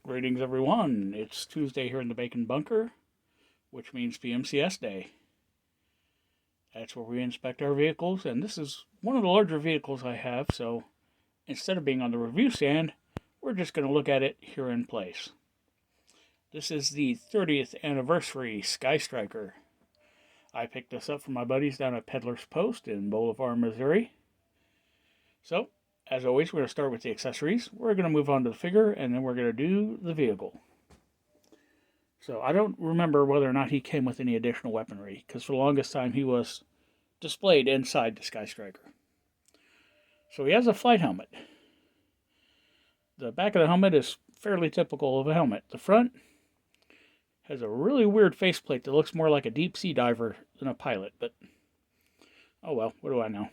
Greetings, everyone. It's Tuesday here in the Bacon Bunker, which means PMCS Day. That's where we inspect our vehicles, and this is one of the larger vehicles I have, so instead of being on the review stand, we're just going to look at it here in place. This is the 30th Anniversary Skystriker. I picked this up from my buddies down at Peddler's Post in Bolivar, Missouri. So, as always, we're going to start with the accessories. We're going to move on to the figure, and then we're going to do the vehicle. So I don't remember whether or not he came with any additional weaponry, because for the longest time he was displayed inside the Skystriker. So he has a flight helmet. The back of the helmet is fairly typical of a helmet. The front has a really weird faceplate that looks more like a deep sea diver than a pilot, but oh well, what do I know?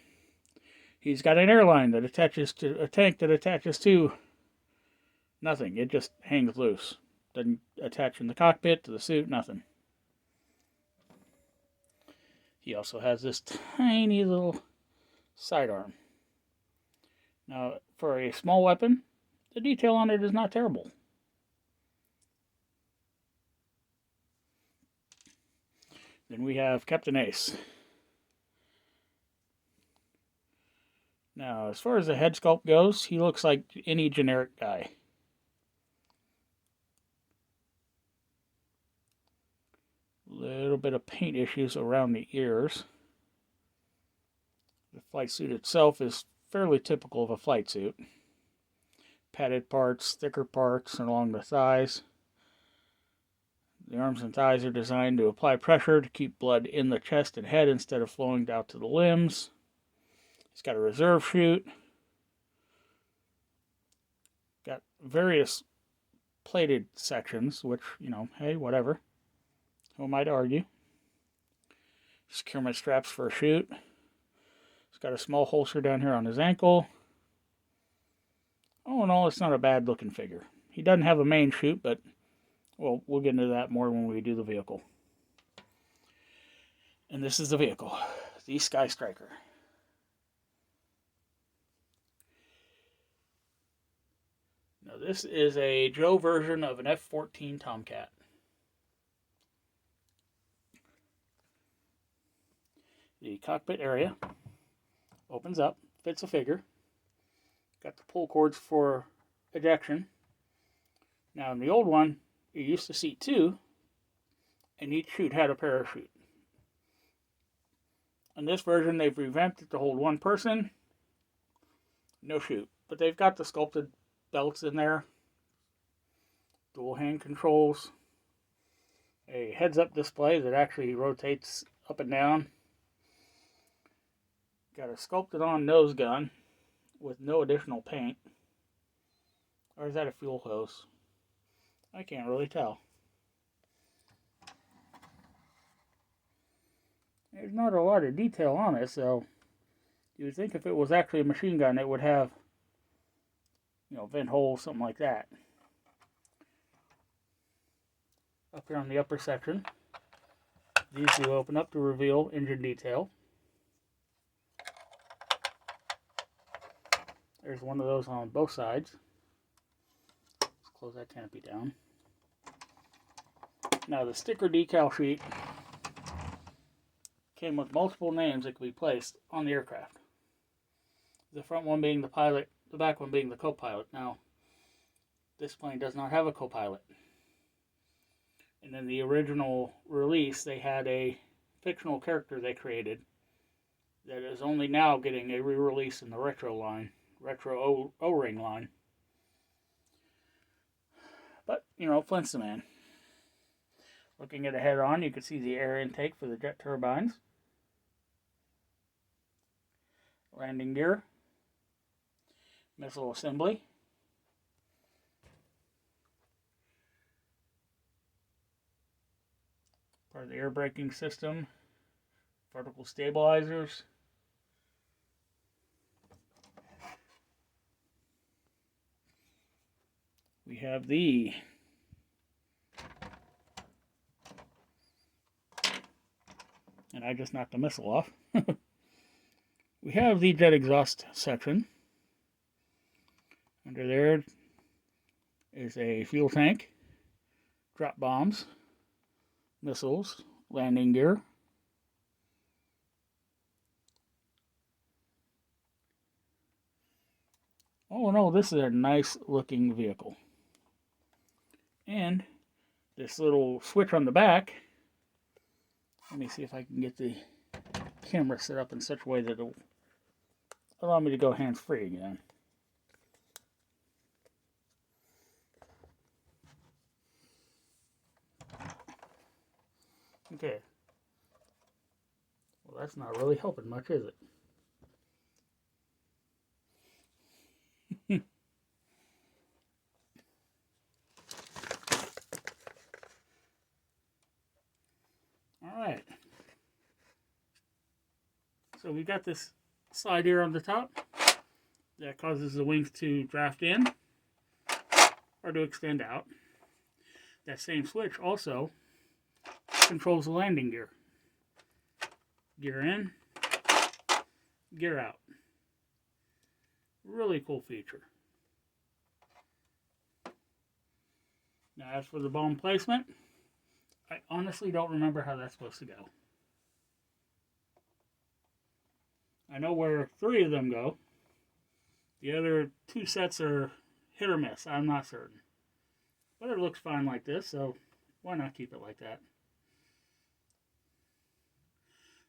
He's got an airline that attaches to a tank that attaches to nothing. It just hangs loose. Doesn't attach in the cockpit, to the suit, nothing. He also has this tiny little sidearm. Now, for a small weapon, the detail on it is not terrible. Then we have Captain Ace. Now, as far as the head sculpt goes, he looks like any generic guy. Little bit of paint issues around the ears. The flight suit itself is fairly typical of a flight suit. Padded parts, thicker parts along the thighs. The arms and thighs are designed to apply pressure to keep blood in the chest and head instead of flowing out to the limbs. It's got a reserve chute. Got various plated sections, which, hey, whatever. Who am I to argue? Securement straps for a chute. It's got a small holster down here on his ankle. All in all, it's not a bad looking figure. He doesn't have a main chute, but well, we'll get into that more when we do the vehicle. And this is the vehicle, the Skystriker. Now this is a Joe version of an F-14 Tomcat. The cockpit area opens up, fits a figure. Got the pull cords for ejection. Now in the old one, you used to seat two, and each chute had a parachute. In this version, they've revamped it to hold one person, no chute. But they've got the sculpted belts in there, dual hand controls, a heads-up display that actually rotates up and down. Got a sculpted on nose gun with no additional paint. Or is that a fuel hose? I can't really tell. There's not a lot of detail on it, so you would think if it was actually a machine gun, it would have, vent holes, something like that. Up here on the upper section, these do open up to reveal engine detail. There's one of those on both sides. Let's close that canopy down. Now the sticker decal sheet came with multiple names that could be placed on the aircraft. The front one being the pilot, the back one being the co-pilot. Now, this plane does not have a co-pilot. And in the original release, they had a fictional character they created that is only now getting a re-release in the retro O-ring line. But, Flint's the man. Looking at it head on, you can see the air intake for the jet turbines. Landing gear. Missile assembly. Part of the air braking system. Vertical stabilizers. We have the and I just knocked the missile off. We have the jet exhaust section. Under there, is a fuel tank, drop bombs, missiles, landing gear. All in all, this is a nice looking vehicle. And this little switch on the back, let me see if I can get the camera set up in such a way that it'll allow me to go hands-free again. Okay. Well, that's not really helping much, is it? Alright. So we got this slide here on the top that causes the wings to draft in or to extend out. That same switch also controls the landing gear. Gear in, gear out. Really cool feature. Now as for the bomb placement, I honestly don't remember how that's supposed to go. I know where 3 of them go. The other 2 sets are hit or miss. I'm not certain. But it looks fine like this, so why not keep it like that?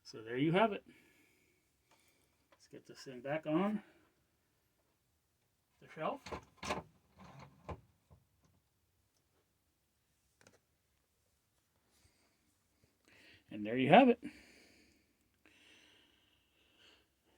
So there you have it. Let's get this thing back on the shelf. And there you have it.